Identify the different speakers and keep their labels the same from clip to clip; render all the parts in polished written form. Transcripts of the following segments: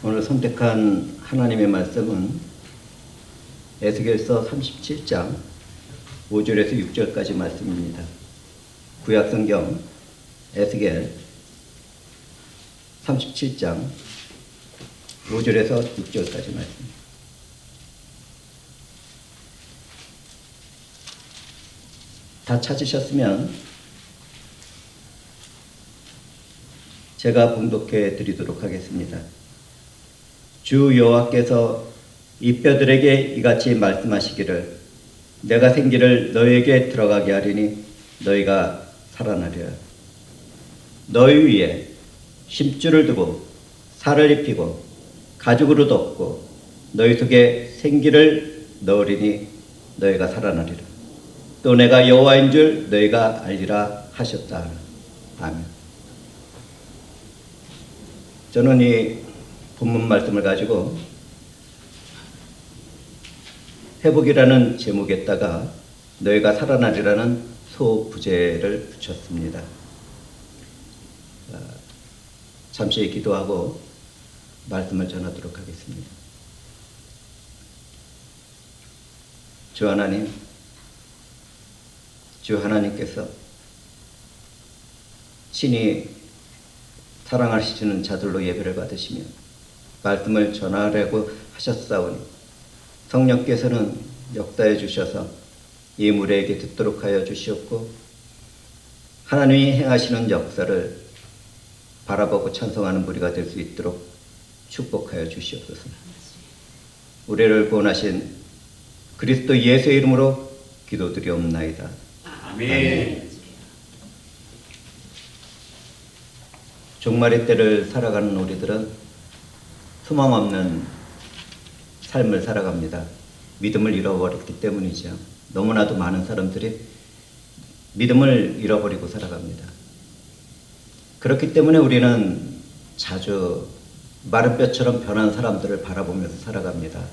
Speaker 1: 오늘 선택한 하나님의 말씀은 에스겔서 37장 5절에서 6절까지 말씀입니다. 구약성경 에스겔 37장 5절에서 6절까지 말씀. 다 찾으셨으면 제가 봉독해 드리도록 하겠습니다. 주 여호와께서 이 뼈들에게 이같이 말씀하시기를 내가 생기를 너희에게 들어가게 하리니 너희가 살아나리라. 너희 위에 심줄을 두고 살을 입히고 가죽으로 덮고 너희 속에 생기를 넣으리니 너희가 살아나리라. 또 내가 여호와인 줄 너희가 알리라 하셨다. 아멘. 저는 이 본문 말씀을 가지고 회복이라는 제목에다가 너희가 살아나리라는 소부제를 붙였습니다. 잠시 기도하고 말씀을 전하도록 하겠습니다. 주 하나님, 주 하나님께서 친히 사랑하시는 자들로 예배를 받으시며 말씀을 전하려고 하셨사오니 성령께서는 역사해 주셔서 이 무리에게 듣도록 하여 주시옵고 하나님이 행하시는 역사를 바라보고 찬송하는 무리가 될 수 있도록 축복하여 주시옵소서. 우리를 구원하신 그리스도 예수의 이름으로 기도드리옵나이다. 아멘. 종말의 때를 살아가는 우리들은 소망 없는 삶을 살아갑니다. 믿음을 잃어버렸기 때문이죠. 너무나도 많은 사람들이 믿음을 잃어버리고 살아갑니다. 그렇기 때문에 우리는 자주 마른 뼈처럼 변한 사람들을 바라보면서 살아갑니다.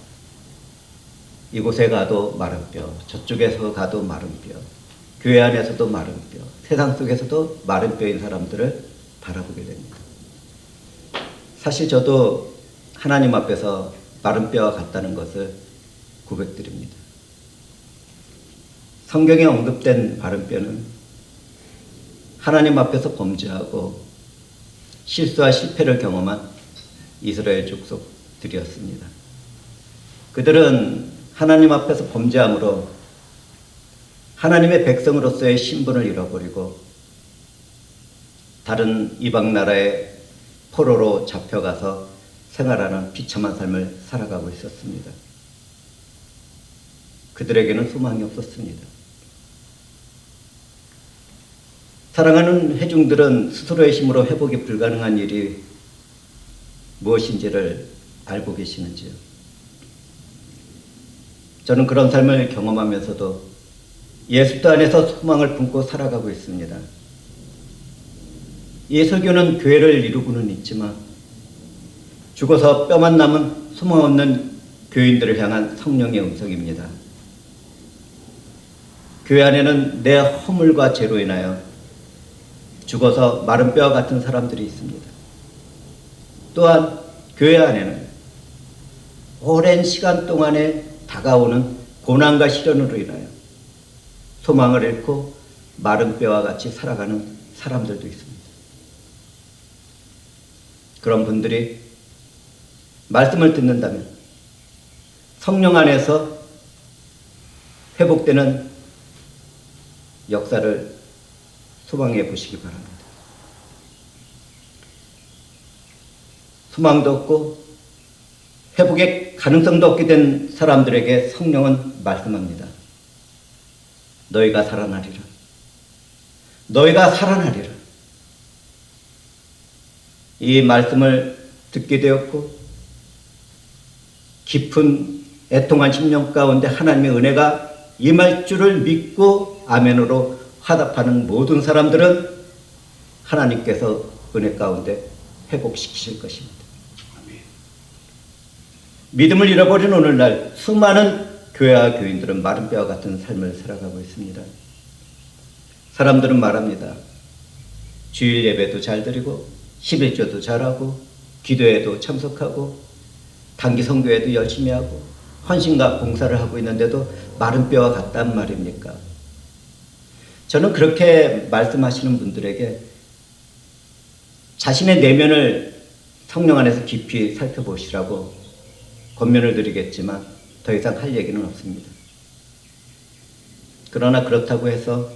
Speaker 1: 이곳에 가도 마른 뼈, 저쪽에서 가도 마른 뼈, 교회 안에서도 마른 뼈, 세상 속에서도 마른 뼈인 사람들을 바라보게 됩니다. 사실 저도 하나님 앞에서 마른 뼈와 같다는 것을 고백드립니다. 성경에 언급된 마른 뼈는 하나님 앞에서 범죄하고 실수와 실패를 경험한 이스라엘 족속들이었습니다. 그들은 하나님 앞에서 범죄함으로 하나님의 백성으로서의 신분을 잃어버리고 다른 이방 나라의 포로로 잡혀가서 생활하는 비참한 삶을 살아가고 있었습니다. 그들에게는 소망이 없었습니다. 사랑하는 회중들은 스스로의 힘으로 회복이 불가능한 일이 무엇인지를 알고 계시는지요? 저는 그런 삶을 경험하면서도 예수 안에서 소망을 품고 살아가고 있습니다. 이 설교는 교회를 이루고는 있지만 죽어서 뼈만 남은 소망 없는 교인들을 향한 성령의 음성입니다. 교회 안에는 내 허물과 죄로 인하여 죽어서 마른 뼈와 같은 사람들이 있습니다. 또한 교회 안에는 오랜 시간 동안에 다가오는 고난과 시련으로 인하여 소망을 잃고 마른 뼈와 같이 살아가는 사람들도 있습니다. 그런 분들이 말씀을 듣는다면 성령 안에서 회복되는 역사를 소망해 보시기 바랍니다. 소망도 없고 회복의 가능성도 없게 된 사람들에게 성령은 말씀합니다. 너희가 살아나리라. 너희가 살아나리라. 이 말씀을 듣게 되었고 깊은 애통한 심령 가운데 하나님의 은혜가 임할 줄을 믿고 아멘으로 화답하는 모든 사람들은 하나님께서 은혜 가운데 회복시키실 것입니다. 믿음을 잃어버린 오늘날 수많은 교회와 교인들은 마른 뼈와 같은 삶을 살아가고 있습니다. 사람들은 말합니다. 주일 예배도 잘 드리고 11조도 잘하고 기도에도 참석하고 단기 선교에도 열심히 하고 헌신과 봉사를 하고 있는데도 마른 뼈와 같단 말입니까? 저는 그렇게 말씀하시는 분들에게 자신의 내면을 성령 안에서 깊이 살펴보시라고 권면을 드리겠지만 더 이상 할 얘기는 없습니다. 그러나 그렇다고 해서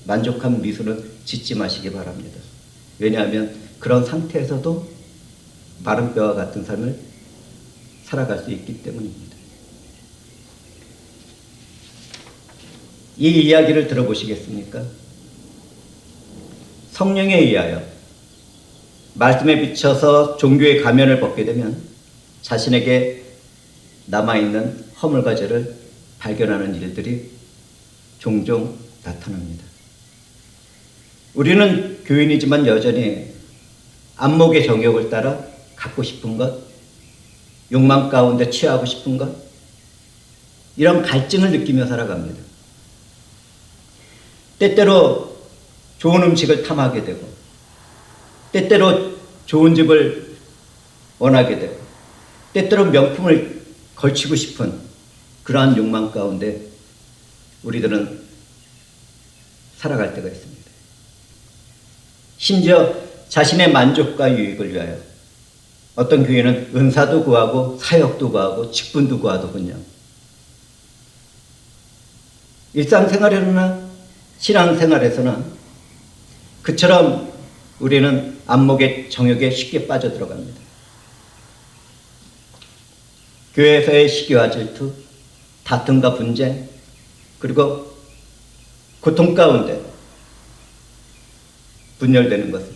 Speaker 1: 만족한 미소는 짓지 마시기 바랍니다. 왜냐하면 그런 상태에서도 마른 뼈와 같은 삶을 살아갈 수 있기 때문입니다. 이 이야기를 들어보시겠습니까? 성령에 의하여 말씀에 비춰서 종교의 가면을 벗게 되면 자신에게 남아있는 허물과 죄를 발견하는 일들이 종종 나타납니다. 우리는 교인이지만 여전히 안목의 정욕을 따라 갖고 싶은 것, 욕망 가운데 취하고 싶은 것, 이런 갈증을 느끼며 살아갑니다. 때때로 좋은 음식을 탐하게 되고 때때로 좋은 집을 원하게 되고 때때로 명품을 걸치고 싶은 그러한 욕망 가운데 우리들은 살아갈 때가 있습니다. 심지어 자신의 만족과 유익을 위하여 어떤 교회는 은사도 구하고 사역도 구하고 직분도 구하더군요. 일상생활에나 신앙생활에서는 그처럼 우리는 안목의 정욕에 쉽게 빠져들어갑니다. 교회에서의 시기와 질투, 다툼과 분쟁, 그리고 고통 가운데 분열되는 것은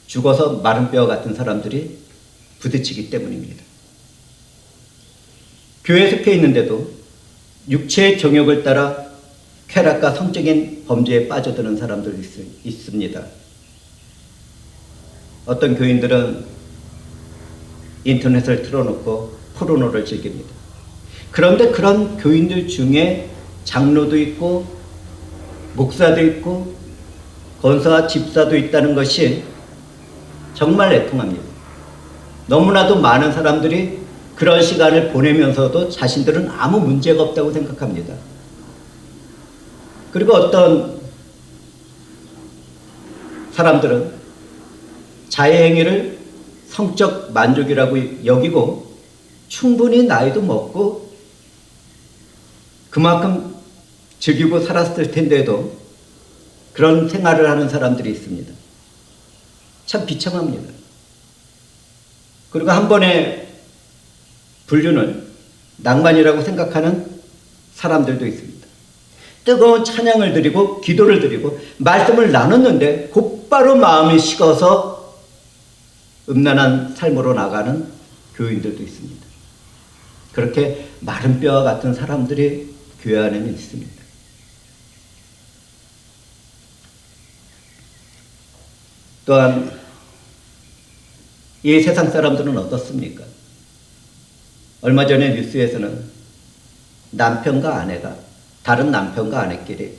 Speaker 1: 죽어서 마른 뼈 같은 사람들이 부딪히기 때문입니다. 교회에 속해 있는데도 육체의 정욕을 따라 쾌락과 성적인 범죄에 빠져드는 사람들이 있습니다. 어떤 교인들은 인터넷을 틀어놓고 포르노를 즐깁니다. 그런데 그런 교인들 중에 장로도 있고 목사도 있고 권사와 집사도 있다는 것이 정말 애통합니다. 너무나도 많은 사람들이 그런 시간을 보내면서도 자신들은 아무 문제가 없다고 생각합니다. 그리고 어떤 사람들은 자해행위를 성적 만족이라고 여기고 충분히 나이도 먹고 그만큼 즐기고 살았을 텐데도 그런 생활을 하는 사람들이 있습니다. 참 비참합니다. 그리고 한 번의 불륜을 낭만이라고 생각하는 사람들도 있습니다. 뜨거운 찬양을 드리고 기도를 드리고 말씀을 나눴는데 곧바로 마음이 식어서 음란한 삶으로 나가는 교인들도 있습니다. 그렇게 마른 뼈와 같은 사람들이 교회 안에는 있습니다. 또한 이 세상 사람들은 어떻습니까? 얼마 전에 뉴스에서는 남편과 아내가 다른 남편과 아내끼리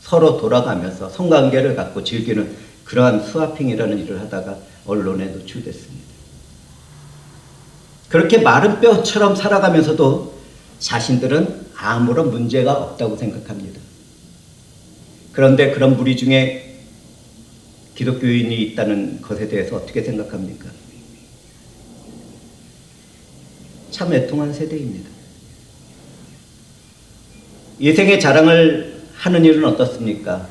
Speaker 1: 서로 돌아가면서 성관계를 갖고 즐기는 그러한 스와핑이라는 일을 하다가 언론에 노출됐습니다. 그렇게 마른 뼈처럼 살아가면서도 자신들은 아무런 문제가 없다고 생각합니다. 그런데 그런 무리 중에 기독교인이 있다는 것에 대해서 어떻게 생각합니까? 참 애통한 세대입니다. 인생의 자랑을 하는 일은 어떻습니까?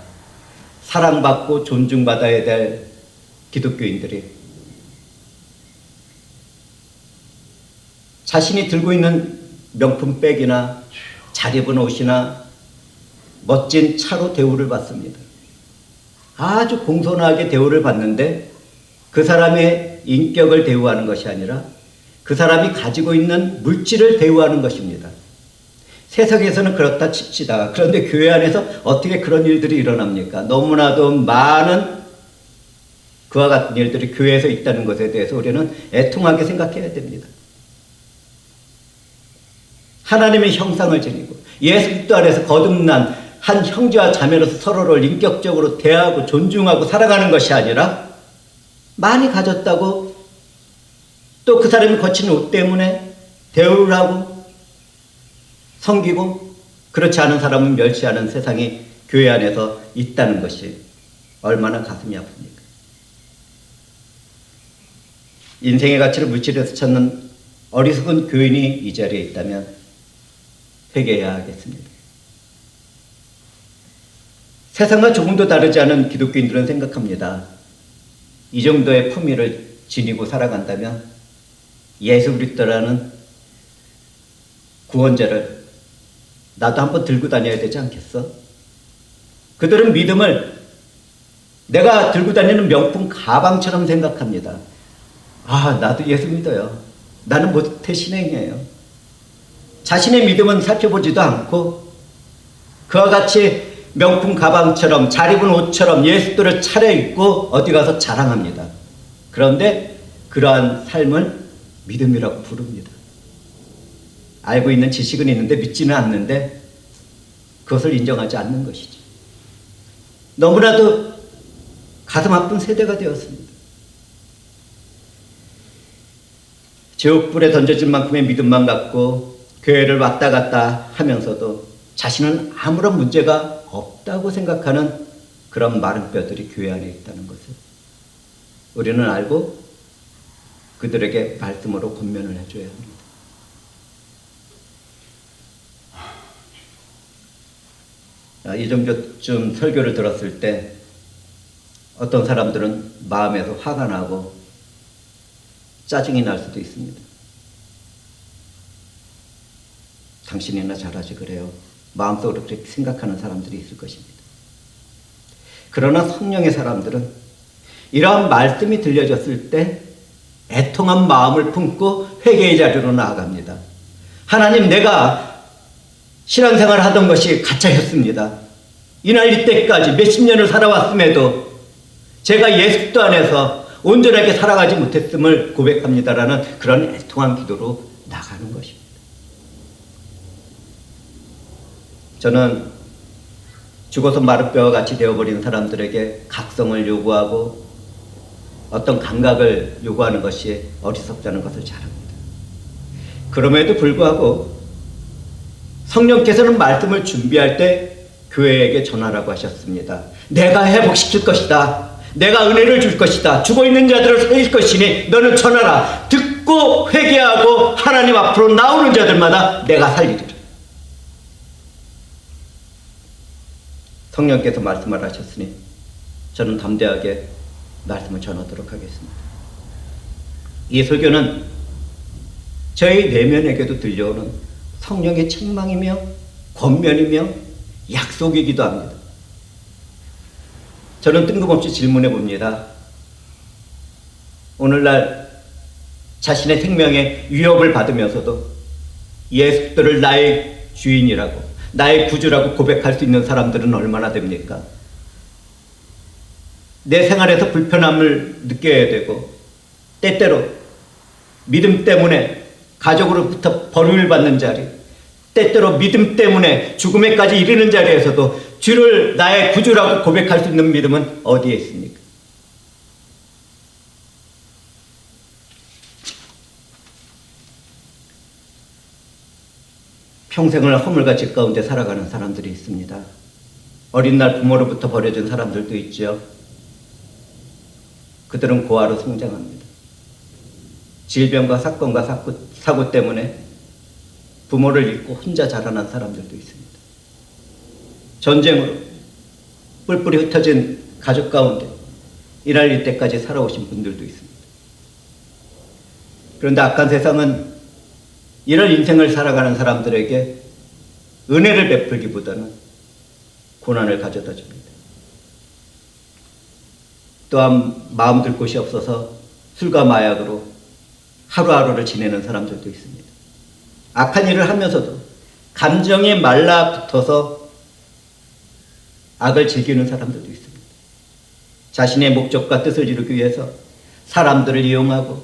Speaker 1: 사랑받고 존중받아야 될 기독교인들이 자신이 들고 있는 명품 백이나 잘 입은 옷이나 멋진 차로 대우를 받습니다. 아주 공손하게 대우를 받는데 그 사람의 인격을 대우하는 것이 아니라 그 사람이 가지고 있는 물질을 대우하는 것입니다. 세상에서는 그렇다 칩시다. 그런데 교회 안에서 어떻게 그런 일들이 일어납니까? 너무나도 많은 그와 같은 일들이 교회에서 있다는 것에 대해서 우리는 애통하게 생각해야 됩니다. 하나님의 형상을 지니고 예수 그리스도 안에서 거듭난 한 형제와 자매로서 서로를 인격적으로 대하고 존중하고 살아가는 것이 아니라 많이 가졌다고 또 그 사람이 거친 옷 때문에 대우를 하고 섬기고 그렇지 않은 사람은 멸시하는 세상이 교회 안에서 있다는 것이 얼마나 가슴이 아픕니까? 인생의 가치를 물질에서 찾는 어리석은 교인이 이 자리에 있다면 회개해야 하겠습니다. 세상과 조금도 다르지 않은 기독교인들은 생각합니다. 이 정도의 품위를 지니고 살아간다면 예수 그리스도라는 구원자를 나도 한번 들고 다녀야 되지 않겠어? 그들은 믿음을 내가 들고 다니는 명품 가방처럼 생각합니다. 아, 나도 예수 믿어요. 나는 모태 신앙이에요. 자신의 믿음은 살펴보지도 않고 그와 같이 명품 가방처럼 잘 입은 옷처럼 예수들을 차려입고 어디 가서 자랑합니다. 그런데 그러한 삶을 믿음이라고 부릅니다. 알고 있는 지식은 있는데 믿지는 않는데 그것을 인정하지 않는 것이죠. 너무나도 가슴 아픈 세대가 되었습니다. 지옥불에 던져진 만큼의 믿음만 갖고 교회를 왔다 갔다 하면서도 자신은 아무런 문제가 없다고 생각하는 그런 마른 뼈들이 교회 안에 있다는 것을 우리는 알고 그들에게 말씀으로 권면을 해줘야 합니다. 이 정도쯤 설교를 들었을 때 어떤 사람들은 마음에서 화가 나고 짜증이 날 수도 있습니다. 당신이나 잘하지 그래요. 마음속으로 그렇게 생각하는 사람들이 있을 것입니다. 그러나 성령의 사람들은 이러한 말씀이 들려졌을 때 애통한 마음을 품고 회개의 자리로 나아갑니다. 하나님, 내가 신앙생활을 하던 것이 가짜였습니다. 이날 이때까지 몇십 년을 살아왔음에도 제가 예수 그리스도 안에서 온전하게 살아가지 못했음을 고백합니다라는 그런 애통한 기도로 나가는 것입니다. 저는 죽어서 마른 뼈와 같이 되어버린 사람들에게 각성을 요구하고 어떤 감각을 요구하는 것이 어리석다는 것을 잘 압니다. 그럼에도 불구하고 성령께서는 말씀을 준비할 때 교회에게 전하라고 하셨습니다. 내가 회복시킬 것이다. 내가 은혜를 줄 것이다. 죽어있는 자들을 살릴 것이니 너는 전하라. 듣고 회개하고 하나님 앞으로 나오는 자들마다 내가 살리리라. 성령께서 말씀을 하셨으니 저는 담대하게 말씀을 전하도록 하겠습니다. 이 설교는 저희 내면에게도 들려오는 성령의 책망이며 권면이며 약속이기도 합니다. 저는 뜬금없이 질문해 봅니다. 오늘날 자신의 생명에 위협을 받으면서도 예수를 나의 주인이라고 나의 구주라고 고백할 수 있는 사람들은 얼마나 됩니까? 내 생활에서 불편함을 느껴야 되고 때때로 믿음 때문에 가족으로부터 버림을 받는 자리, 때때로 믿음 때문에 죽음에까지 이르는 자리에서도 주를 나의 구주라고 고백할 수 있는 믿음은 어디에 있습니까? 평생을 허물과 집 가운데 살아가는 사람들이 있습니다. 어린 날 부모로부터 버려진 사람들도 있죠. 그들은 고아로 성장합니다. 질병과 사건과 사고 때문에 부모를 잃고 혼자 자라난 사람들도 있습니다. 전쟁으로 뿔뿔이 흩어진 가족 가운데 이날 이때까지 살아오신 분들도 있습니다. 그런데 악한 세상은 이런 인생을 살아가는 사람들에게 은혜를 베풀기보다는 고난을 가져다 줍니다. 또한 마음 둘 곳이 없어서 술과 마약으로 하루하루를 지내는 사람들도 있습니다. 악한 일을 하면서도 감정에 말라붙어서 악을 즐기는 사람들도 있습니다. 자신의 목적과 뜻을 이루기 위해서 사람들을 이용하고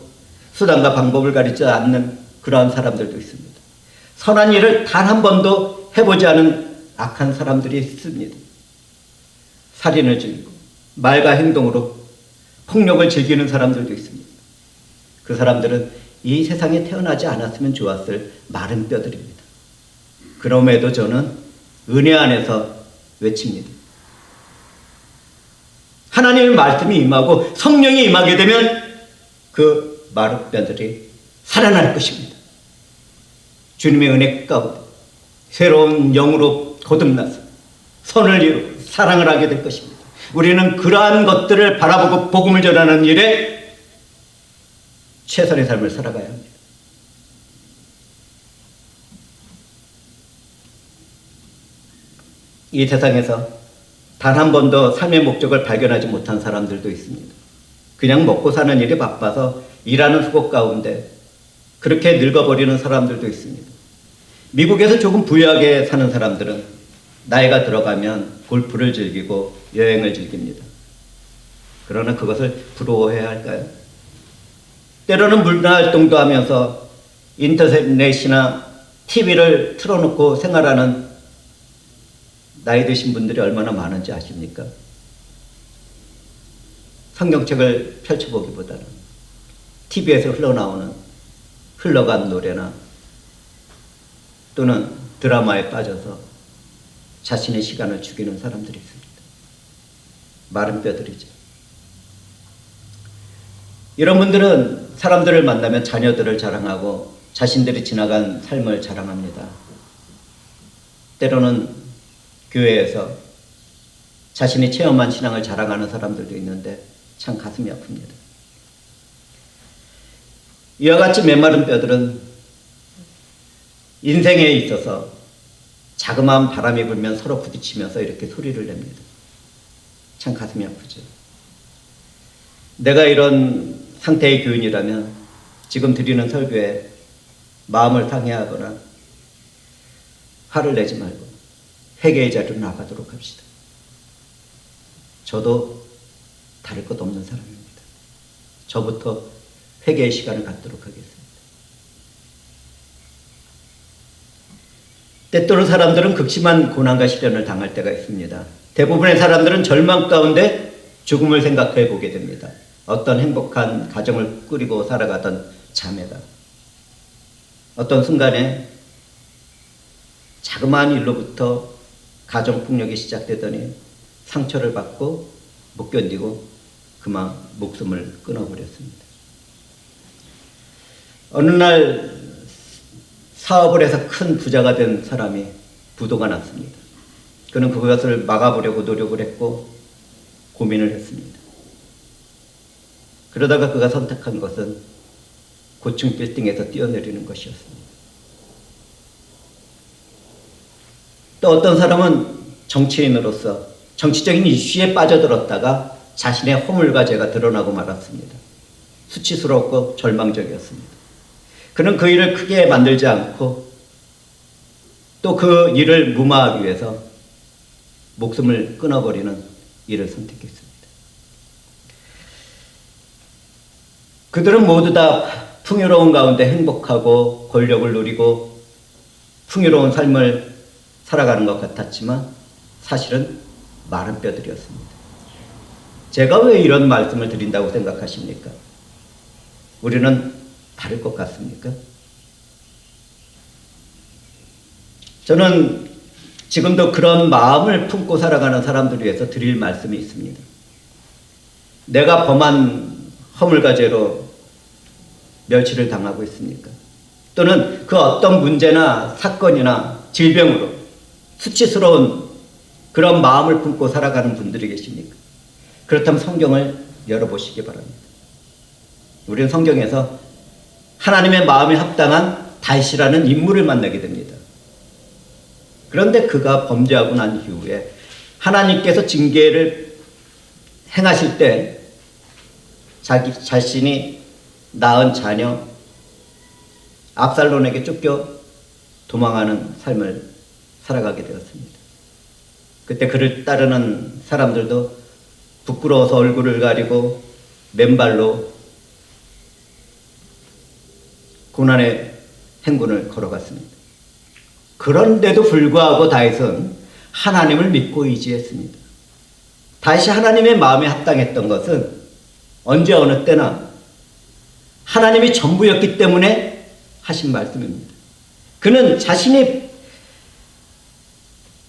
Speaker 1: 수단과 방법을 가리지 않는 그러한 사람들도 있습니다. 선한 일을 단 한 번도 해보지 않은 악한 사람들이 있습니다. 살인을 즐기고 말과 행동으로 폭력을 즐기는 사람들도 있습니다. 그 사람들은 이 세상에 태어나지 않았으면 좋았을 마른 뼈들입니다. 그럼에도 저는 은혜 안에서 외칩니다. 하나님의 말씀이 임하고 성령이 임하게 되면 그 마른 뼈들이 살아날 것입니다. 주님의 은혜 가운데 새로운 영으로 거듭나서 선을 이루고 사랑을 하게 될 것입니다. 우리는 그러한 것들을 바라보고 복음을 전하는 일에 최선의 삶을 살아가야 합니다. 이 세상에서 단 한 번도 삶의 목적을 발견하지 못한 사람들도 있습니다. 그냥 먹고 사는 일이 바빠서 일하는 수고 가운데 그렇게 늙어버리는 사람들도 있습니다. 미국에서 조금 부유하게 사는 사람들은 나이가 들어가면 골프를 즐기고 여행을 즐깁니다. 그러나 그것을 부러워해야 할까요? 때로는 문화활동도 하면서 인터넷이나 TV를 틀어놓고 생활하는 나이 드신 분들이 얼마나 많은지 아십니까? 성경책을 펼쳐보기보다는 TV에서 흘러간 노래나 또는 드라마에 빠져서 자신의 시간을 죽이는 사람들이 있습니다. 마른 뼈들이죠. 이런 분들은 사람들을 만나면 자녀들을 자랑하고 자신들이 지나간 삶을 자랑합니다. 때로는 교회에서 자신이 체험한 신앙을 자랑하는 사람들도 있는데 참 가슴이 아픕니다. 이와 같이 메마른 뼈들은 인생에 있어서 자그마한 바람이 불면 서로 부딪히면서 이렇게 소리를 냅니다. 참 가슴이 아프죠. 내가 이런 상태의 교인이라면 지금 드리는 설교에 마음을 상해하거나 화를 내지 말고 회개의 자리로 나가도록 합시다. 저도 다를 것 없는 사람입니다. 저부터 회개의 시간을 갖도록 하겠습니다. 때때로 사람들은 극심한 고난과 시련을 당할 때가 있습니다. 대부분의 사람들은 절망 가운데 죽음을 생각해 보게 됩니다. 어떤 행복한 가정을 꾸리고 살아가던 자매가 어떤 순간에 자그마한 일로부터 가정폭력이 시작되더니 상처를 받고 못 견디고 그만 목숨을 끊어버렸습니다. 어느 날 사업을 해서 큰 부자가 된 사람이 부도가 났습니다. 그는 그것을 막아보려고 노력을 했고 고민을 했습니다. 그러다가 그가 선택한 것은 고층 빌딩에서 뛰어내리는 것이었습니다. 또 어떤 사람은 정치인으로서 정치적인 이슈에 빠져들었다가 자신의 허물과 죄가 드러나고 말았습니다. 수치스럽고 절망적이었습니다. 그는 그 일을 크게 만들지 않고 또 그 일을 무마하기 위해서 목숨을 끊어버리는 일을 선택했습니다. 그들은 모두 다 풍요로운 가운데 행복하고 권력을 누리고 풍요로운 삶을 살아가는 것 같았지만 사실은 마른 뼈들이었습니다. 제가 왜 이런 말씀을 드린다고 생각하십니까? 우리는 다를 것 같습니까? 저는 지금도 그런 마음을 품고 살아가는 사람들을 위해서 드릴 말씀이 있습니다. 내가 범한 허물과 죄로 멸치를 당하고 있습니까? 또는 그 어떤 문제나 사건이나 질병으로 수치스러운 그런 마음을 품고 살아가는 분들이 계십니까? 그렇다면 성경을 열어보시기 바랍니다. 우리는 성경에서 하나님의 마음에 합당한 다윗이라는 인물을 만나게 됩니다. 그런데 그가 범죄하고 난 이후에 하나님께서 징계를 행하실 때 자신이 낳은 자녀 압살롬에게 쫓겨 도망하는 삶을 살아가게 되었습니다. 그때 그를 따르는 사람들도 부끄러워서 얼굴을 가리고 맨발로 고난의 행군을 걸어갔습니다. 그런데도 불구하고 다윗은 하나님을 믿고 의지했습니다. 다윗이 하나님의 마음에 합당했던 것은 언제 어느 때나 하나님이 전부였기 때문에 하신 말씀입니다. 그는 자신이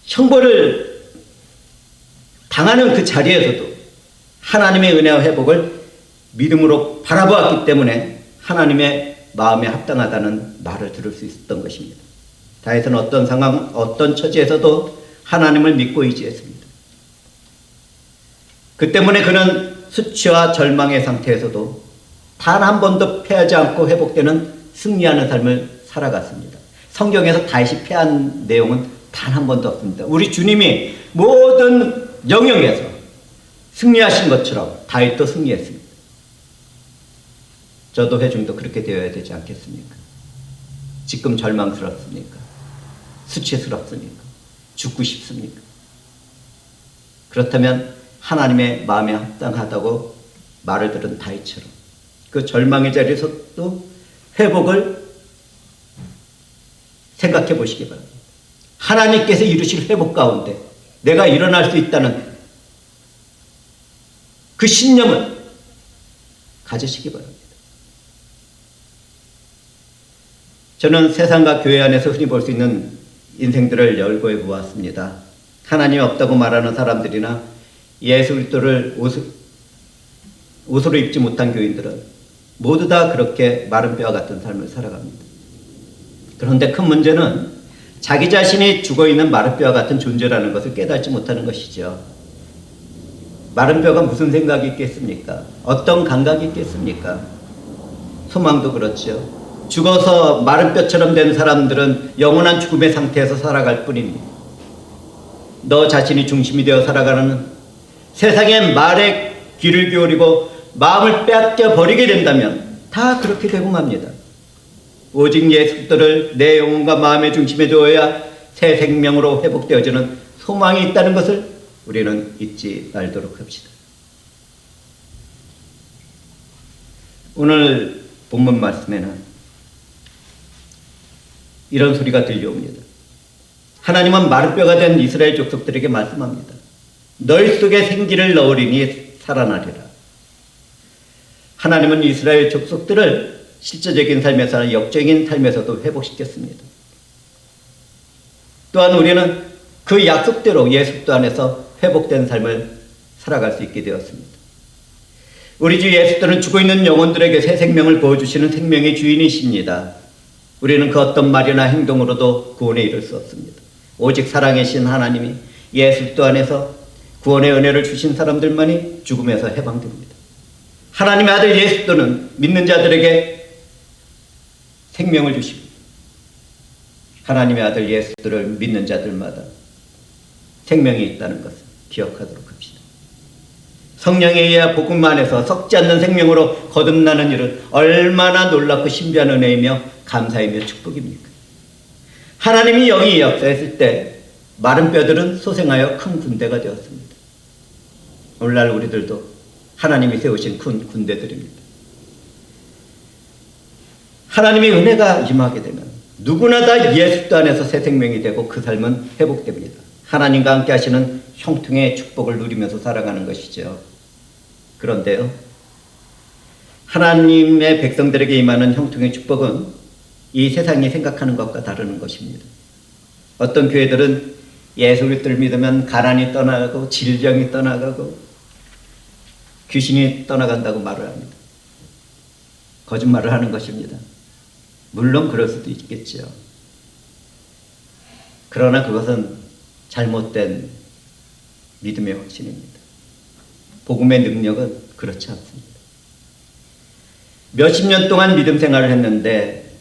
Speaker 1: 형벌을 당하는 그 자리에서도 하나님의 은혜와 회복을 믿음으로 바라보았기 때문에 하나님의 마음에 합당하다는 말을 들을 수 있었던 것입니다. 다윗은 어떤 상황, 어떤 처지에서도 하나님을 믿고 의지했습니다. 그 때문에 그는 수치와 절망의 상태에서도 단 한 번도 패하지 않고 회복되는 승리하는 삶을 살아갔습니다. 성경에서 다윗이 패한 내용은 단 한 번도 없습니다. 우리 주님이 모든 영역에서 승리하신 것처럼 다윗도 승리했습니다. 저도 회중도 그렇게 되어야 되지 않겠습니까? 지금 절망스럽습니까? 수치스럽습니까? 죽고 싶습니까? 그렇다면 하나님의 마음에 합당하다고 말을 들은 다윗처럼 그 절망의 자리에서도 회복을 생각해 보시기 바랍니다. 하나님께서 이루실 회복 가운데 내가 일어날 수 있다는 그 신념을 가지시기 바랍니다. 저는 세상과 교회 안에서 흔히 볼 수 있는 인생들을 열거해 보았습니다. 하나님이 없다고 말하는 사람들이나 예수 그리스도를 옷으로 입지 못한 교인들은 모두 다 그렇게 마른 뼈와 같은 삶을 살아갑니다. 그런데 큰 문제는 자기 자신이 죽어있는 마른 뼈와 같은 존재라는 것을 깨닫지 못하는 것이죠. 마른 뼈가 무슨 생각이 있겠습니까? 어떤 감각이 있겠습니까? 소망도 그렇죠. 죽어서 마른 뼈처럼 된 사람들은 영원한 죽음의 상태에서 살아갈 뿐입니다. 너 자신이 중심이 되어 살아가는 세상의 말에 귀를 기울이고 마음을 빼앗겨 버리게 된다면 다 그렇게 되고 맙니다. 오직 예수 그리스도를 내 영혼과 마음의 중심에 두어야 새 생명으로 회복되어지는 소망이 있다는 것을 우리는 잊지 말도록 합시다. 오늘 본문 말씀에는 이런 소리가 들려옵니다. 하나님은 마른 뼈가 된 이스라엘 족속들에게 말씀합니다. 너희 속에 생기를 넣으리니 살아나리라. 하나님은 이스라엘 족속들을 실제적인 삶에서나 역적인 삶에서도 회복시켰습니다. 또한 우리는 그 약속대로 예수 그리스도 안에서 회복된 삶을 살아갈 수 있게 되었습니다. 우리 주 예수 그리스도는 죽어있는 영혼들에게 새 생명을 부어주시는 생명의 주인이십니다. 우리는 그 어떤 말이나 행동으로도 구원에 이를 수 없습니다. 오직 살아계신 하나님이 예수 그리스도 안에서 구원의 은혜를 주신 사람들만이 죽음에서 해방됩니다. 하나님의 아들 예수 그리스도는 믿는 자들에게 생명을 주십니다. 하나님의 아들 예수 그리스도를 믿는 자들마다 생명이 있다는 것을 기억하도록 합시다. 성령에 의해 복음 안에서 썩지 않는 생명으로 거듭나는 일은 얼마나 놀랍고 신비한 은혜이며 감사이며 축복입니까? 하나님이 영이 역사했을 때 마른 뼈들은 소생하여 큰 군대가 되었습니다. 오늘날 우리들도 하나님이 세우신 큰 군대들입니다. 하나님의 은혜가 임하게 되면 누구나 다 예수 그리스도 안에서 새 생명이 되고 그 삶은 회복됩니다. 하나님과 함께 하시는 형통의 축복을 누리면서 살아가는 것이죠. 그런데요, 하나님의 백성들에게 임하는 형통의 축복은 이 세상이 생각하는 것과 다른 것입니다. 어떤 교회들은 예수 그리스도를 믿으면 가난이 떠나가고 질병이 떠나가고 귀신이 떠나간다고 말을 합니다. 거짓말을 하는 것입니다. 물론 그럴 수도 있겠죠. 그러나 그것은 잘못된 믿음의 확신입니다. 복음의 능력은 그렇지 않습니다. 몇십 년 동안 믿음 생활을 했는데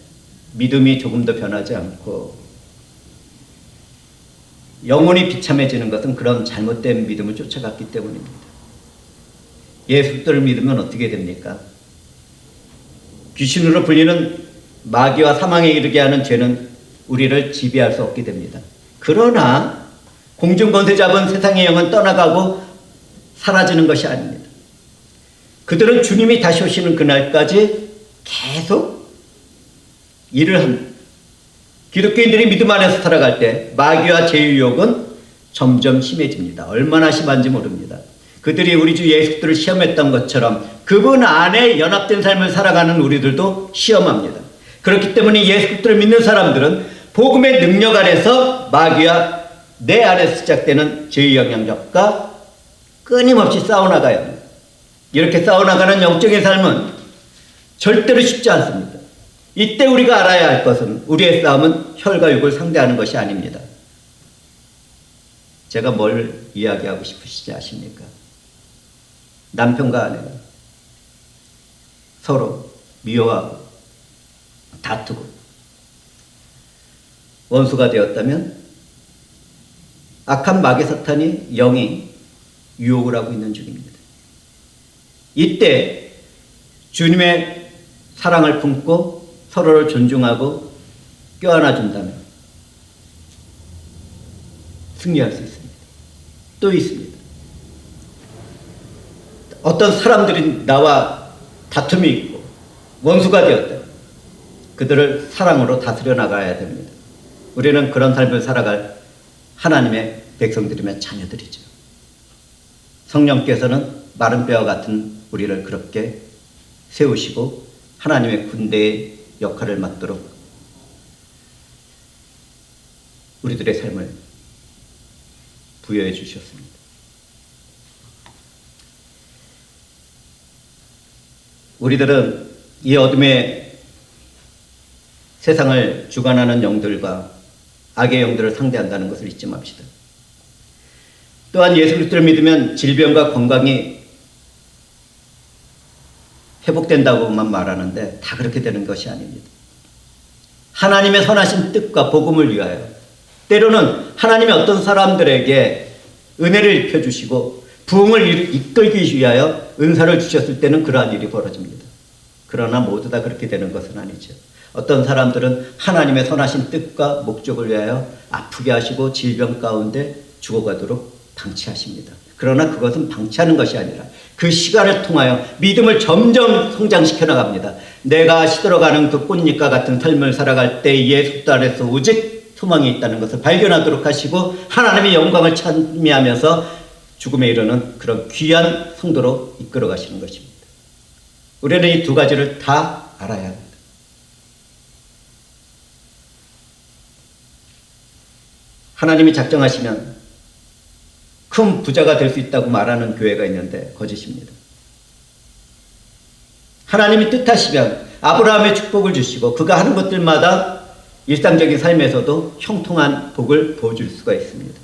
Speaker 1: 믿음이 조금도 변하지 않고 영혼이 비참해지는 것은 그런 잘못된 믿음을 쫓아갔기 때문입니다. 예수 그리스도를 믿으면 어떻게 됩니까? 귀신으로 불리는 마귀와 사망에 이르게 하는 죄는 우리를 지배할 수 없게 됩니다. 그러나 공중권세 잡은 세상의 영은 떠나가고 사라지는 것이 아닙니다. 그들은 주님이 다시 오시는 그날까지 계속 일을 합니다. 기독교인들이 믿음 안에서 살아갈 때 마귀와 죄의 유혹은 점점 심해집니다. 얼마나 심한지 모릅니다. 그들이 우리 주 예수 그리스도를 시험했던 것처럼 그분 안에 연합된 삶을 살아가는 우리들도 시험합니다. 그렇기 때문에 예수 그리스도를 믿는 사람들은 복음의 능력 아래서 마귀와 내 안에서 시작되는 죄의 영향력과 끊임없이 싸워나가야 합니다. 이렇게 싸워나가는 영적인 삶은 절대로 쉽지 않습니다. 이때 우리가 알아야 할 것은 우리의 싸움은 혈과 육을 상대하는 것이 아닙니다. 제가 뭘 이야기하고 싶으시지 아십니까? 남편과 아내가 서로 미워하고 다투고 원수가 되었다면 악한 마귀 사탄이 영이 유혹을 하고 있는 중입니다. 이때 주님의 사랑을 품고 서로를 존중하고 껴안아 준다면 승리할 수 있습니다. 또 있습니다. 어떤 사람들이 나와 다툼이 있고 원수가 되었다. 그들을 사랑으로 다스려 나가야 됩니다. 우리는 그런 삶을 살아갈 하나님의 백성들이며 자녀들이죠. 성령께서는 마른 뼈와 같은 우리를 그렇게 세우시고 하나님의 군대의 역할을 맡도록 우리들의 삶을 부여해 주셨습니다. 우리들은 이 어둠의 세상을 주관하는 영들과 악의 영들을 상대한다는 것을 잊지 맙시다. 또한 예수 그리스도를 믿으면 질병과 건강이 회복된다고만 말하는데 다 그렇게 되는 것이 아닙니다. 하나님의 선하신 뜻과 복음을 위하여 때로는 하나님이 어떤 사람들에게 은혜를 입혀주시고 부흥을 이끌기 위하여 은사를 주셨을 때는 그러한 일이 벌어집니다. 그러나 모두 다 그렇게 되는 것은 아니죠. 어떤 사람들은 하나님의 선하신 뜻과 목적을 위하여 아프게 하시고 질병 가운데 죽어가도록 방치하십니다. 그러나 그것은 방치하는 것이 아니라 그 시간을 통하여 믿음을 점점 성장시켜 나갑니다. 내가 시들어가는 그 꽃잎과 같은 삶을 살아갈 때 예수 안에서 오직 소망이 있다는 것을 발견하도록 하시고 하나님의 영광을 찬미하면서 죽음에 이르는 그런 귀한 성도로 이끌어 가시는 것입니다. 우리는 이 두 가지를 다 알아야 합니다. 하나님이 작정하시면 큰 부자가 될 수 있다고 말하는 교회가 있는데 거짓입니다. 하나님이 뜻하시면 아브라함의 축복을 주시고 그가 하는 것들마다 일상적인 삶에서도 형통한 복을 부어줄 수가 있습니다.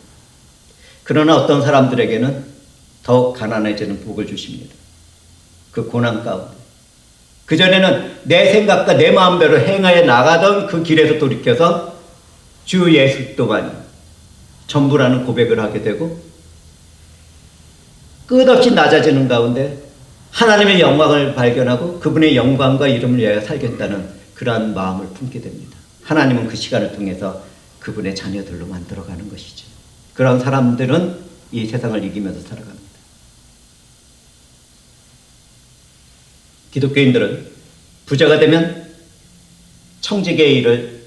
Speaker 1: 그러나 어떤 사람들에게는 더욱 가난해지는 복을 주십니다. 그 고난 가운데. 그전에는 내 생각과 내 마음대로 행하여 나가던 그 길에서 돌이켜서 주 예수 또만이 전부라는 고백을 하게 되고 끝없이 낮아지는 가운데 하나님의 영광을 발견하고 그분의 영광과 이름을 위하여 살겠다는 그러한 마음을 품게 됩니다. 하나님은 그 시간을 통해서 그분의 자녀들로 만들어가는 것이죠. 그런 사람들은 이 세상을 이기면서 살아갑니다. 기독교인들은 부자가 되면 청지기의 일을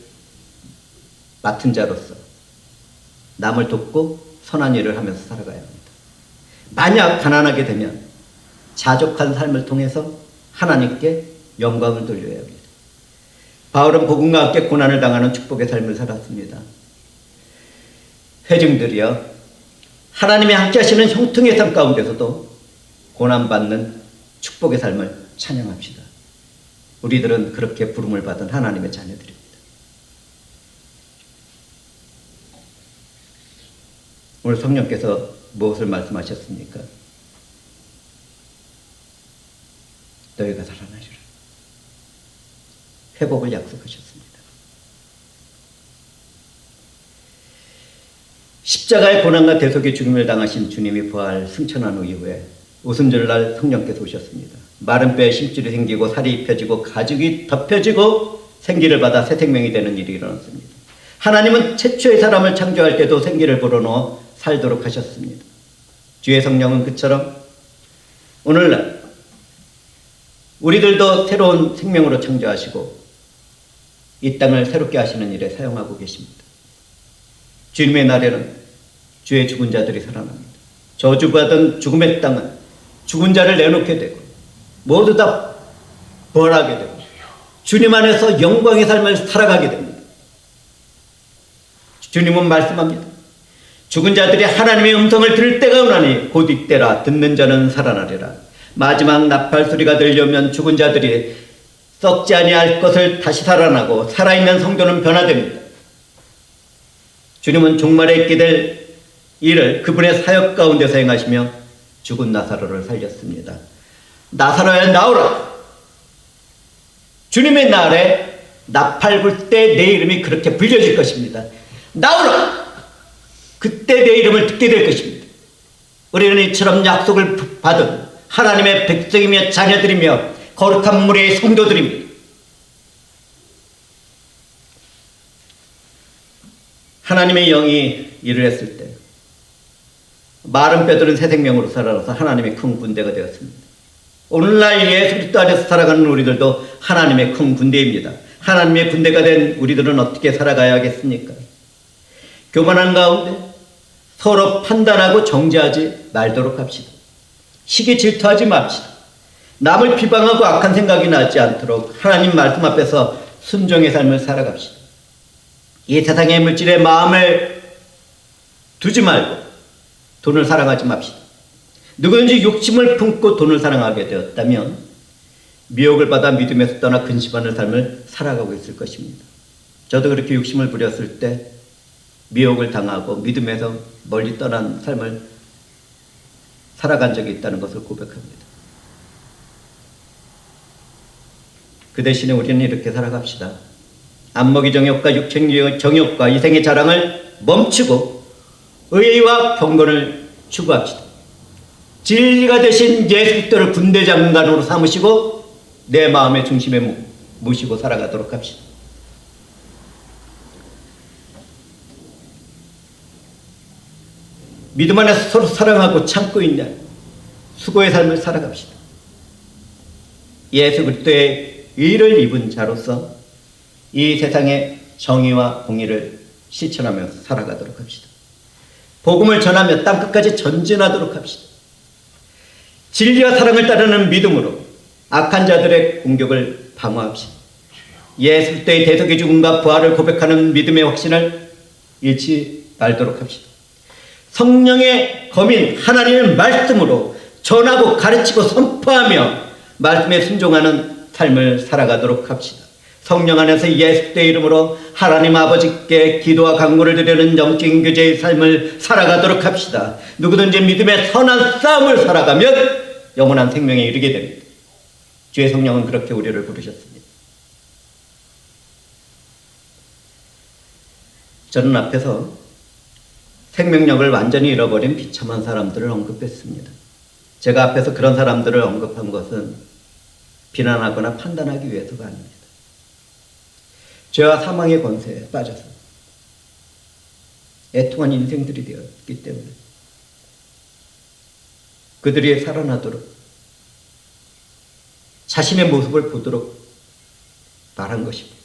Speaker 1: 맡은 자로서 남을 돕고 선한 일을 하면서 살아가야 합니다. 만약 가난하게 되면 자족한 삶을 통해서 하나님께 영광을 돌려야 합니다. 바울은 복음과 함께 고난을 당하는 축복의 삶을 살았습니다. 회중들이여 하나님이 함께 하시는 형통의 삶 가운데서도 고난받는 축복의 삶을 찬양합시다. 우리들은 그렇게 부름을 받은 하나님의 자녀들입니다. 오늘 성령께서 무엇을 말씀하셨습니까? 너희가 살아나리라. 회복을 약속하셨습니다. 십자가의 고난과 대속의 죽음을 당하신 주님이 부활 승천한 후 이후에 오순절날 성령께서 오셨습니다. 마른 뼈에 심줄이 생기고 살이 입혀지고 가죽이 덮여지고 생기를 받아 새 생명이 되는 일이 일어났습니다. 하나님은 최초의 사람을 창조할 때도 생기를 불어넣어 살도록 하셨습니다. 주의 성령은 그처럼 오늘날 우리들도 새로운 생명으로 창조하시고 이 땅을 새롭게 하시는 일에 사용하고 계십니다. 주님의 날에는 주의 죽은 자들이 살아납니다. 저주받은 죽음의 땅은 죽은 자를 내놓게 되고 모두 다 부활하게 되고 주님 안에서 영광의 삶을 살아가게 됩니다. 주님은 말씀합니다. 죽은 자들이 하나님의 음성을 들을 때가 오나니 곧 이때라. 듣는 자는 살아나리라. 마지막 나팔 소리가 들려면 죽은 자들이 썩지 아니할 것을 다시 살아나고 살아있는 성도는 변화됩니다. 주님은 종말에 있게 될 일을 그분의 사역 가운데서 행하시며 죽은 나사로를 살렸습니다. 나사로야 나오라. 주님의 날에 나팔 불 때 내 이름이 그렇게 불려질 것입니다. 나오라. 그때 내 이름을 듣게 될 것입니다. 우리는 이처럼 약속을 받은 하나님의 백성이며 자녀들이며 거룩한 무리의 성도들입니다. 하나님의 영이 일을 했을 때 마른 뼈들은 새 생명으로 살아나서 하나님의 큰 군대가 되었습니다. 오늘날 예수 그리스도 안에서 살아가는 우리들도 하나님의 큰 군대입니다. 하나님의 군대가 된 우리들은 어떻게 살아가야겠습니까? 교만한 가운데 서로 판단하고 정죄하지 말도록 합시다. 시기 질투하지 맙시다. 남을 비방하고 악한 생각이 나지 않도록 하나님 말씀 앞에서 순종의 삶을 살아갑시다. 이 세상의 물질에 마음을 두지 말고 돈을 사랑하지 맙시다. 누구든지 욕심을 품고 돈을 사랑하게 되었다면 미혹을 받아 믿음에서 떠나 근심하는 삶을 살아가고 있을 것입니다. 저도 그렇게 욕심을 부렸을 때 미혹을 당하고 믿음에서 멀리 떠난 삶을 살아간 적이 있다는 것을 고백합니다. 그 대신에 우리는 이렇게 살아갑시다. 안목의 정욕과 육체의 정욕과 이생의 자랑을 멈추고 의와 경건을 추구합시다. 진리가 되신 예수 그리스도를 군대 장관으로 삼으시고 내 마음의 중심에 모시고 살아가도록 합시다. 믿음 안에서 서로 사랑하고 참고 있는 수고의 삶을 살아갑시다. 예수 그리스도의 의를 입은 자로서 이 세상의 정의와 공의를 실천하며 살아가도록 합시다. 복음을 전하며 땅끝까지 전진하도록 합시다. 진리와 사랑을 따르는 믿음으로 악한 자들의 공격을 방어합시다. 예수 그리스도의 대속의 죽음과 부활을 고백하는 믿음의 확신을 잃지 말도록 합시다. 성령의 검인 하나님의 말씀으로 전하고 가르치고 선포하며 말씀에 순종하는 삶을 살아가도록 합시다. 성령 안에서 예수 그리스도의 이름으로 하나님 아버지께 기도와 간구를 드리는 영적인 교제의 삶을 살아가도록 합시다. 누구든지 믿음의 선한 싸움을 살아가면 영원한 생명에 이르게 됩니다. 주의 성령은 그렇게 우리를 부르셨습니다. 저는 앞에서 생명력을 완전히 잃어버린 비참한 사람들을 언급했습니다. 제가 앞에서 그런 사람들을 언급한 것은 비난하거나 판단하기 위해서가 아닙니다. 죄와 사망의 권세에 빠져서 애통한 인생들이 되었기 때문에 그들이 살아나도록 자신의 모습을 보도록 말한 것입니다.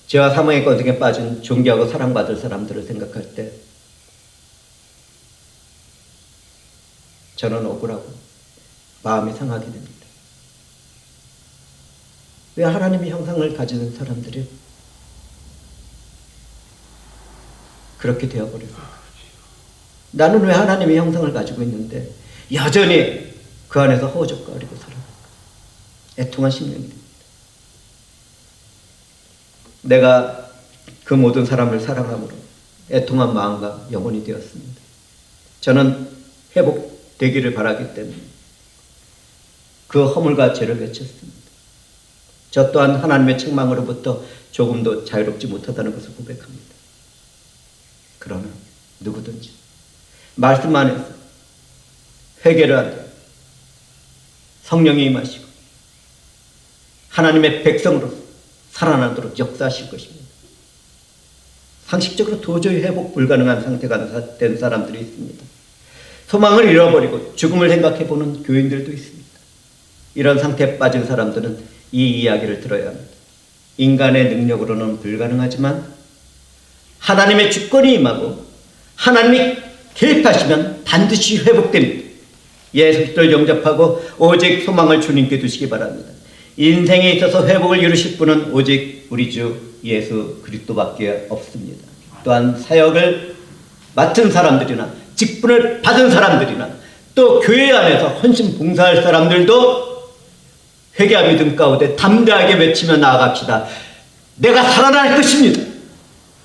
Speaker 1: 죄와 사망의 권세에 빠진 존귀하고 사랑받을 사람들을 생각할 때 저는 억울하고 마음이 상하게 됩니다. 왜 하나님의 형상을 가지는 사람들이 그렇게 되어버렸을까? 나는 왜 하나님의 형상을 가지고 있는데 여전히 그 안에서 허우적거리고 살아갈까? 애통한 심령이 됩니다. 내가 그 모든 사람을 사랑함으로 애통한 마음과 영혼이 되었습니다. 저는 회복되기를 바라기 때문에 그 허물과 죄를 외쳤습니다. 저 또한 하나님의 책망으로부터 조금도 자유롭지 못하다는 것을 고백합니다. 그러나 누구든지 말씀 안에서 회개를 하되 성령이 임하시고 하나님의 백성으로서 살아나도록 역사하실 것입니다. 상식적으로 도저히 회복 불가능한 상태가 된 사람들이 있습니다. 소망을 잃어버리고 죽음을 생각해보는 교인들도 있습니다. 이런 상태에 빠진 사람들은 이 이야기를 들어야 합니다. 인간의 능력으로는 불가능하지만 하나님의 주권이 임하고 하나님이 개입하시면 반드시 회복됩니다. 예수 그리스도를 영접하고 오직 소망을 주님께 두시기 바랍니다. 인생에 있어서 회복을 이루실 분은 오직 우리 주 예수 그리스도밖에 없습니다. 또한 사역을 맡은 사람들이나 직분을 받은 사람들이나 또 교회 안에서 헌신 봉사할 사람들도 회개와 믿음 가운데 담대하게 외치며 나아갑시다. 내가 살아날 것입니다.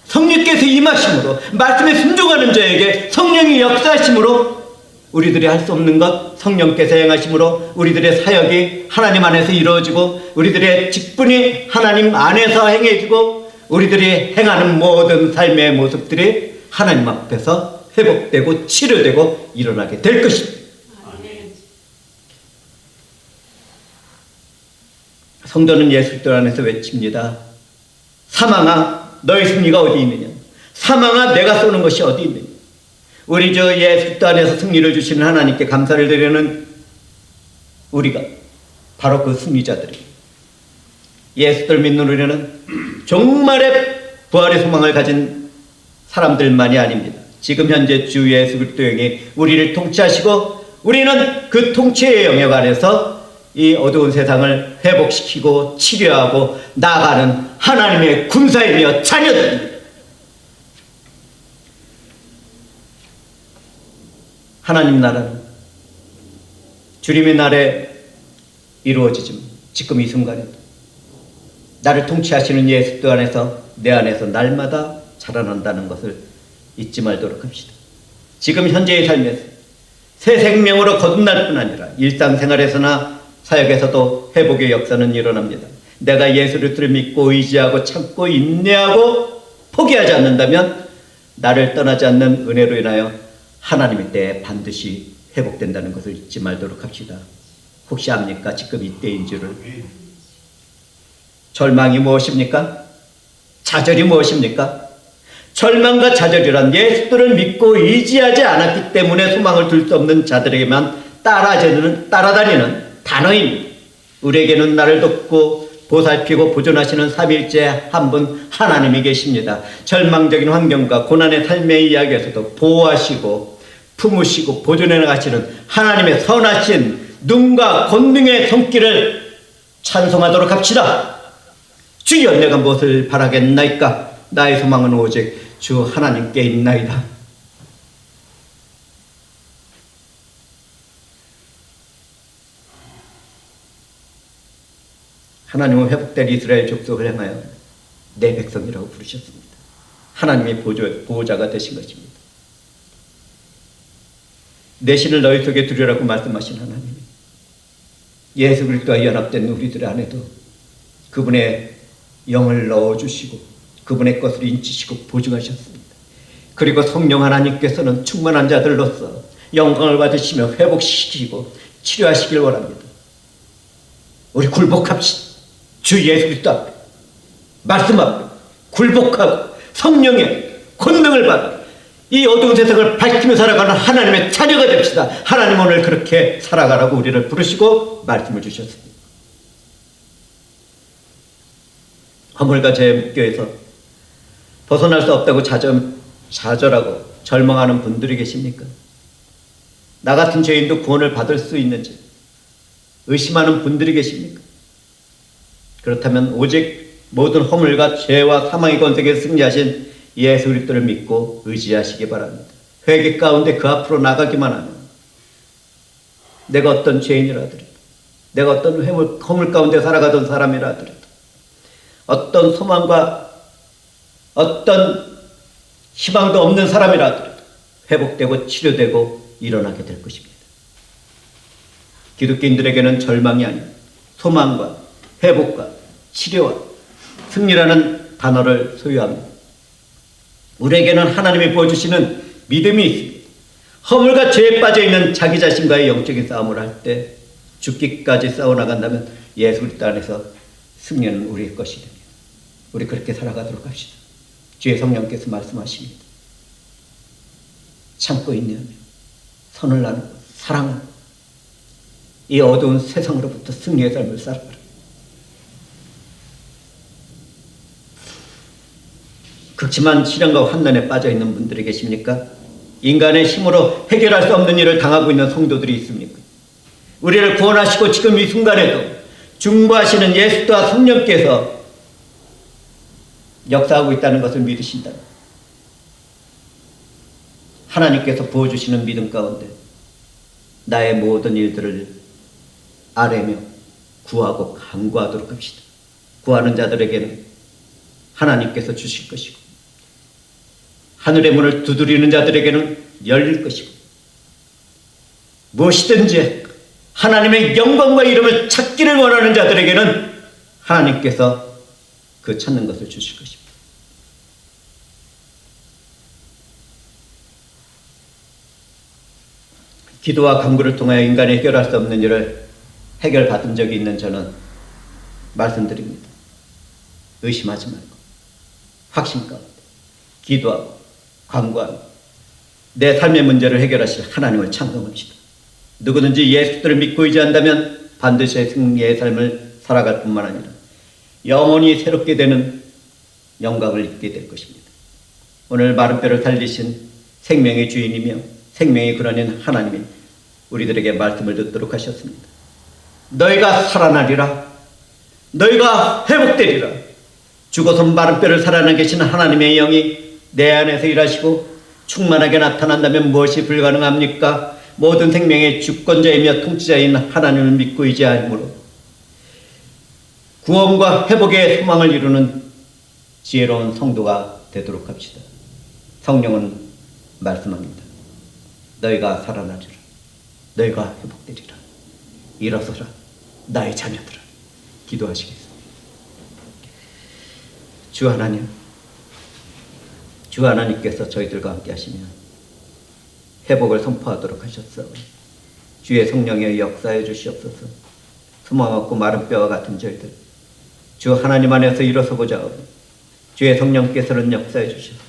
Speaker 1: 성령께서 임하심으로 말씀에 순종하는 자에게 성령이 역사하심으로 우리들이 할 수 없는 것 성령께서 행하심으로 우리들의 사역이 하나님 안에서 이루어지고 우리들의 직분이 하나님 안에서 행해지고 우리들이 행하는 모든 삶의 모습들이 하나님 앞에서 회복되고 치료되고 일어나게 될 것입니다. 성도는 예수 그리스도 안에서 외칩니다. 사망아 너의 승리가 어디 있느냐. 사망아 내가 쏘는 것이 어디 있느냐. 우리 주 예수 그리스도 안에서 승리를 주시는 하나님께 감사를 드리는 우리가 바로 그 승리자들입니다. 예수를 믿는 우리는 종말의 부활의 소망을 가진 사람들만이 아닙니다. 지금 현재 주 예수 그리스도의 영이 우리를 통치하시고 우리는 그 통치의 영역 안에서 이 어두운 세상을 회복시키고 치료하고 나아가는 하나님의 군사이며 자녀들입니다. 하나님 나라는 주님의 날에 이루어지지만 지금 이 순간에도 나를 통치하시는 예수 그리스도 안에서 내 안에서 날마다 자라난다는 것을 잊지 말도록 합시다. 지금 현재의 삶에서 새 생명으로 거듭날 뿐 아니라 일상생활에서나 사역에서도 회복의 역사는 일어납니다. 내가 예수 그리스도를 믿고 의지하고 참고 인내하고 포기하지 않는다면 나를 떠나지 않는 은혜로 인하여 하나님의 때에 반드시 회복된다는 것을 잊지 말도록 합시다. 혹시 압니까? 지금 이때인 줄을. 절망이 무엇입니까? 좌절이 무엇입니까? 절망과 좌절이란 예수를 믿고 의지하지 않았기 때문에 소망을 둘 수 없는 자들에게만 따라다니는 단어입니다. 우리에게는 나를 돕고 보살피고 보존하시는 삼위일체 한 분 하나님이 계십니다. 절망적인 환경과 고난의 삶의 이야기에서도 보호하시고 품으시고 보존해 나가시는 하나님의 선하신 눈과 권능의 손길을 찬송하도록 합시다. 주여 내가 무엇을 바라겠나이까. 나의 소망은 오직 주 하나님께 있나이다. 하나님은 회복된 이스라엘 족속을 향하여 내 백성이라고 부르셨습니다. 하나님의 보호자가 되신 것입니다. 내 신을 너희 속에 두려라고 말씀하신 하나님, 예수 그리스도와 연합된 우리들 안에도 그분의 영을 넣어주시고 그분의 것을 인치시고 보증하셨습니다. 그리고 성령 하나님께서는 충만한 자들로서 영광을 받으시며 회복시키고 치료하시길 원합니다. 우리 굴복합시다. 주 예수 그리스도 앞에, 말씀 앞에 굴복하고 성령의 권능을 받아 이 어두운 세상을 밝히며 살아가는 하나님의 자녀가 됩시다. 하나님 오늘 그렇게 살아가라고 우리를 부르시고 말씀을 주셨습니다. 허물과 죄에 묶여서 벗어날 수 없다고 좌절하고 절망하는 분들이 계십니까? 나 같은 죄인도 구원을 받을 수 있는지 의심하는 분들이 계십니까? 그렇다면 오직 모든 허물과 죄와 사망의 권세에 승리하신 예수 그리스도를 믿고 의지하시기 바랍니다. 회개 가운데 그 앞으로 나가기만 하면 내가 어떤 죄인이라 하더라도, 내가 어떤 허물 가운데 살아가던 사람이라 하더라도, 어떤 소망과 어떤 희망도 없는 사람이라 하더라도 회복되고 치료되고 일어나게 될 것입니다. 기독교인들에게는 절망이 아닌 소망과 회복과 치료와 승리라는 단어를 소유합니다. 우리에게는 하나님이 보여주시는 믿음이 있습니다. 허물과 죄에 빠져있는 자기 자신과의 영적인 싸움을 할 때 죽기까지 싸워나간다면 예수 그리스도 안에서 승리는 우리의 것이 됩니다. 우리 그렇게 살아가도록 합시다. 주의 성령께서 말씀하십니다. 참고 인내하며 선을 나누고 사랑하고 이 어두운 세상으로부터 승리의 삶을 살아가라. 극심한 시련과 환난에 빠져 있는 분들이 계십니까? 인간의 힘으로 해결할 수 없는 일을 당하고 있는 성도들이 있습니까? 우리를 구원하시고 지금 이 순간에도 중보하시는 예수와 성령께서 역사하고 있다는 것을 믿으신다. 하나님께서 부어주시는 믿음 가운데 나의 모든 일들을 아뢰며 구하고 간구하도록 합시다. 구하는 자들에게는 하나님께서 주실 것이고 하늘의 문을 두드리는 자들에게는 열릴 것이고 무엇이든지 하나님의 영광과 이름을 찾기를 원하는 자들에게는 하나님께서 그 찾는 것을 주실 것입니다. 기도와 간구를 통하여 인간이 해결할 수 없는 일을 해결받은 적이 있는 저는 말씀드립니다. 의심하지 말고 확신 가운데 기도하고 간구하고 내 삶의 문제를 해결하실 하나님을 찬송합시다. 누구든지 예수를 믿고 의지한다면 반드시 승리의 삶을 살아갈 뿐만 아니라 영원히 새롭게 되는 영광을 입게 될 것입니다. 오늘 마른 뼈를 살리신 생명의 주인이며 생명의 근원인 하나님이 우리들에게 말씀을 듣도록 하셨습니다. 너희가 살아나리라. 너희가 회복되리라. 죽어서 마른 뼈를 살아나 계시는 하나님의 영이 내 안에서 일하시고 충만하게 나타난다면 무엇이 불가능합니까? 모든 생명의 주권자이며 통치자인 하나님을 믿고 의지하므로 구원과 회복의 소망을 이루는 지혜로운 성도가 되도록 합시다. 성령은 말씀합니다. 너희가 살아나리라. 너희가 회복되리라. 일어서라. 나의 자녀들아. 기도하시겠습니다. 주 하나님, 주 하나님께서 저희들과 함께 하시며 회복을 선포하도록 하셨사오니 주의 성령의 역사해 주시옵소서. 소망 없고 마른 뼈와 같은 저희들 주 하나님 안에서 일어서고자 하오니 주의 성령께서는 역사해 주시옵소서.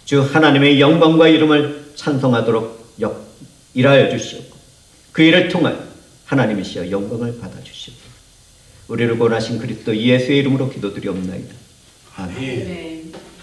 Speaker 1: 주 하나님의 영광과 이름을 찬송하도록 일하여 주시옵고 그 일을 통하여 하나님이시여 영광을 받아주시옵소서. 우리를 구원하신 그리스도 예수의 이름으로 기도드리옵나이다. 아멘.